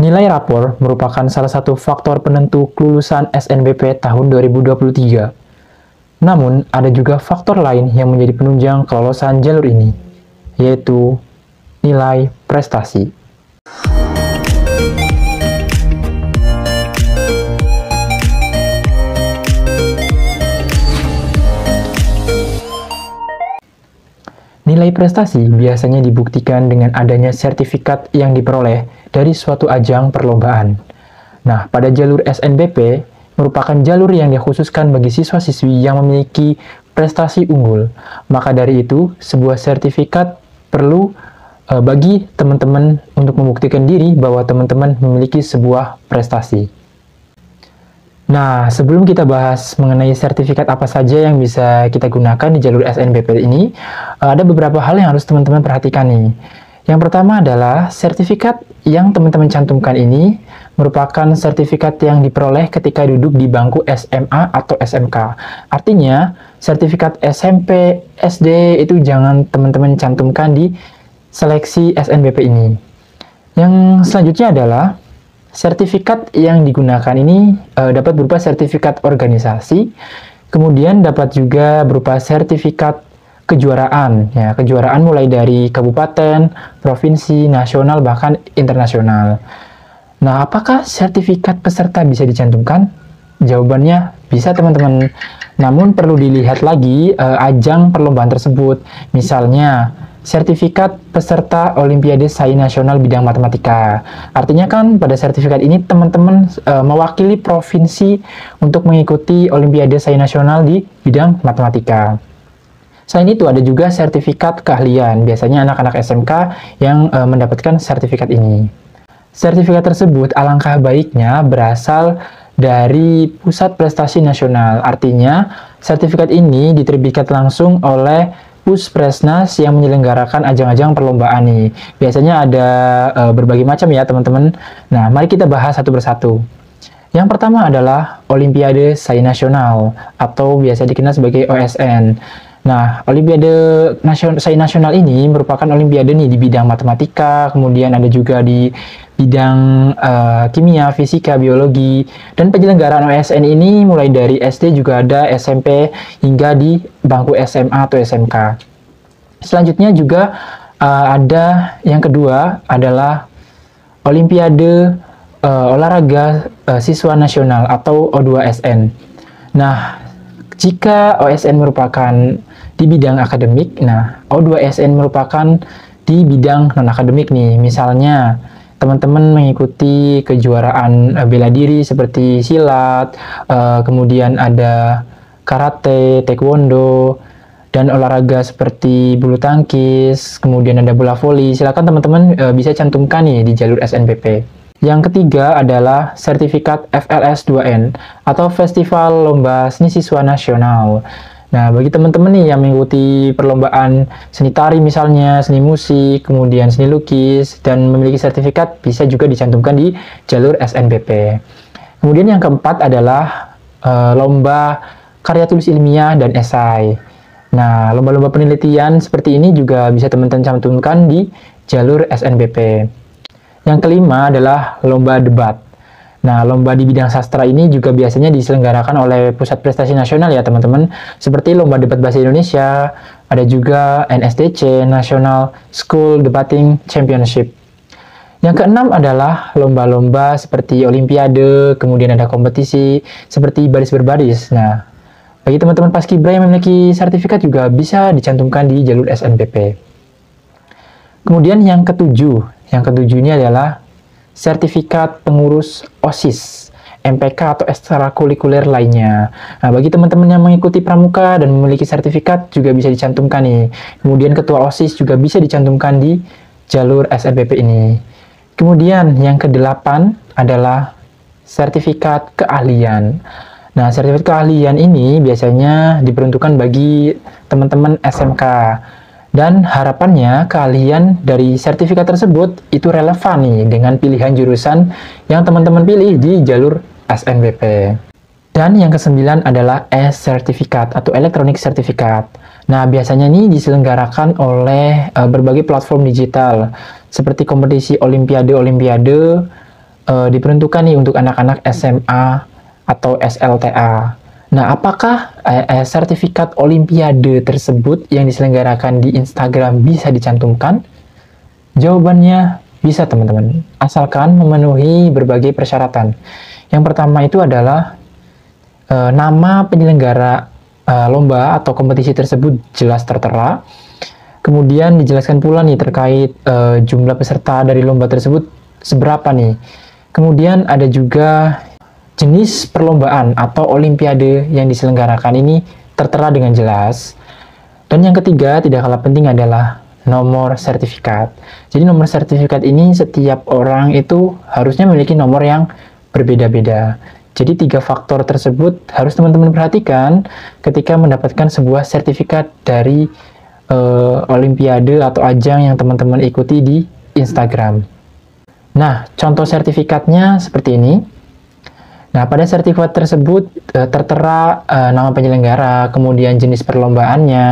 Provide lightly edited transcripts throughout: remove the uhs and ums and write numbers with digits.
Nilai rapor merupakan salah satu faktor penentu kelulusan SNBP tahun 2023. Namun, ada juga faktor lain yang menjadi penunjang kelolosan jalur ini, yaitu nilai prestasi. Nilai prestasi biasanya dibuktikan dengan adanya sertifikat yang diperoleh dari suatu ajang perlombaan. Nah, pada jalur SNBP merupakan jalur yang dikhususkan bagi siswa-siswi yang memiliki prestasi unggul. Maka dari itu, sebuah sertifikat perlu bagi teman-teman untuk membuktikan diri bahwa teman-teman memiliki sebuah prestasi. Nah, sebelum kita bahas mengenai sertifikat apa saja yang bisa kita gunakan di jalur SNBP ini, ada beberapa hal yang harus teman-teman perhatikan nih. Yang pertama adalah sertifikat yang teman-teman cantumkan ini merupakan sertifikat yang diperoleh ketika duduk di bangku SMA atau SMK. Artinya, sertifikat SMP, SD itu jangan teman-teman cantumkan di seleksi SNBP ini. Yang selanjutnya adalah sertifikat yang digunakan ini dapat berupa sertifikat organisasi, kemudian dapat juga berupa sertifikat kejuaraan. Ya, kejuaraan mulai dari kabupaten, provinsi, nasional, bahkan internasional. Nah, apakah sertifikat peserta bisa dicantumkan? Jawabannya bisa, teman-teman. Namun perlu dilihat lagi ajang perlombaan tersebut. Misalnya, sertifikat peserta Olimpiade Sains Nasional bidang matematika. Artinya kan pada sertifikat ini teman-teman mewakili provinsi untuk mengikuti Olimpiade Sains Nasional di bidang matematika. Selain itu ada juga sertifikat keahlian. Biasanya anak-anak SMK yang mendapatkan sertifikat ini. Sertifikat tersebut alangkah baiknya berasal dari Pusat Prestasi Nasional. Artinya sertifikat ini diterbitkan langsung oleh Puspresnas yang menyelenggarakan ajang-ajang perlombaan nih. Biasanya ada berbagai macam ya teman-teman. Nah, mari kita bahas satu persatu. Yang pertama adalah Olimpiade Sains Nasional atau biasa dikenal sebagai OSN. Nah, Olimpiade Sains Nasional ini merupakan olimpiade nih di bidang matematika, kemudian ada juga di bidang kimia, fisika, biologi, dan penyelenggaraan OSN ini mulai dari SD juga ada, SMP, hingga di bangku SMA atau SMK. Selanjutnya juga ada yang kedua adalah Olimpiade Olahraga Siswa Nasional atau O2SN. Nah, jika OSN merupakan di bidang akademik, nah O2SN merupakan di bidang non-akademik nih. Misalnya, teman-teman mengikuti kejuaraan bela diri seperti silat, kemudian ada karate, taekwondo, dan olahraga seperti bulu tangkis, kemudian ada bola voli. Silakan teman-teman bisa cantumkan nih di jalur SNBP. Yang ketiga adalah sertifikat FLS2N atau Festival Lomba Seni Siswa Nasional. Nah, bagi teman-teman nih yang mengikuti perlombaan seni tari misalnya, seni musik, kemudian seni lukis, dan memiliki sertifikat bisa juga dicantumkan di jalur SNBP. Kemudian yang keempat adalah lomba karya tulis ilmiah dan esai. Nah, lomba-lomba penelitian seperti ini juga bisa teman-teman cantumkan di jalur SNBP. Yang kelima adalah lomba debat. Nah, lomba di bidang sastra ini juga biasanya diselenggarakan oleh Pusat Prestasi Nasional ya teman-teman, seperti lomba debat bahasa Indonesia, ada juga NSDC, National School Debating Championship. Yang keenam adalah lomba-lomba seperti olimpiade, kemudian ada kompetisi seperti baris berbaris. Nah, bagi teman-teman paskibra yang memiliki sertifikat juga bisa dicantumkan di jalur SNBP. Kemudian yang ketujuhnya adalah sertifikat pengurus OSIS, MPK atau ekstrakurikuler lainnya. Nah, bagi teman-teman yang mengikuti pramuka dan memiliki sertifikat juga bisa dicantumkan nih. Kemudian ketua OSIS juga bisa dicantumkan di jalur SNBP ini. Kemudian yang kedelapan adalah sertifikat keahlian. Nah, sertifikat keahlian ini biasanya diperuntukkan bagi teman-teman SMK. Dan harapannya keahlian dari sertifikat tersebut itu relevan nih dengan pilihan jurusan yang teman-teman pilih di jalur SNBP. Dan yang kesembilan adalah e-sertifikat atau electronic certificate. Nah, biasanya ini diselenggarakan oleh berbagai platform digital seperti kompetisi olimpiade, diperuntukkan nih untuk anak-anak SMA atau SLTA. Nah, apakah sertifikat Olimpiade tersebut yang diselenggarakan di Instagram bisa dicantumkan? Jawabannya bisa, teman-teman, asalkan memenuhi berbagai persyaratan. Yang pertama itu adalah nama penyelenggara lomba atau kompetisi tersebut jelas tertera. Kemudian dijelaskan pula nih terkait jumlah peserta dari lomba tersebut seberapa nih. Kemudian ada juga jenis perlombaan atau olimpiade yang diselenggarakan ini tertera dengan jelas. Dan yang ketiga, tidak kalah penting adalah nomor sertifikat. Jadi nomor sertifikat ini setiap orang itu harusnya memiliki nomor yang berbeda-beda. Jadi 3 faktor tersebut harus teman-teman perhatikan ketika mendapatkan sebuah sertifikat dari olimpiade atau ajang yang teman-teman ikuti di Instagram. Nah, contoh sertifikatnya seperti ini. Nah, pada sertifikat tersebut tertera nama penyelenggara, kemudian jenis perlombaannya.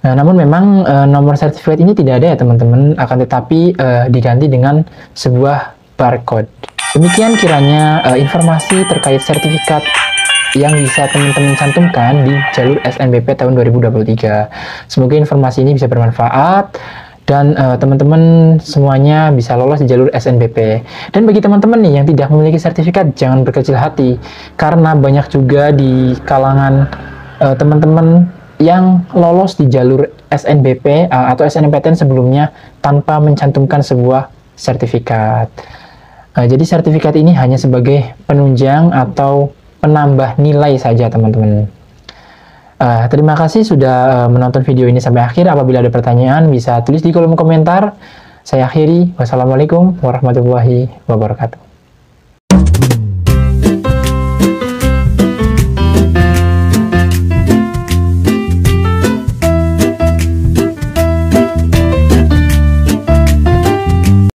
Nah, namun memang nomor sertifikat ini tidak ada ya teman-teman, akan tetapi diganti dengan sebuah barcode. Demikian kiranya informasi terkait sertifikat yang bisa teman-teman cantumkan di jalur SNBP tahun 2023. Semoga informasi ini bisa bermanfaat dan teman-teman semuanya bisa lolos di jalur SNBP. Dan bagi teman-teman nih yang tidak memiliki sertifikat, jangan berkecil hati, karena banyak juga di kalangan teman-teman yang lolos di jalur SNBP atau SNMPTN sebelumnya tanpa mencantumkan sebuah sertifikat. Jadi sertifikat ini hanya sebagai penunjang atau penambah nilai saja, teman-teman. Terima kasih sudah menonton video ini sampai akhir. Apabila ada pertanyaan, bisa tulis di kolom komentar. Saya akhiri. Wassalamualaikum warahmatullahi wabarakatuh.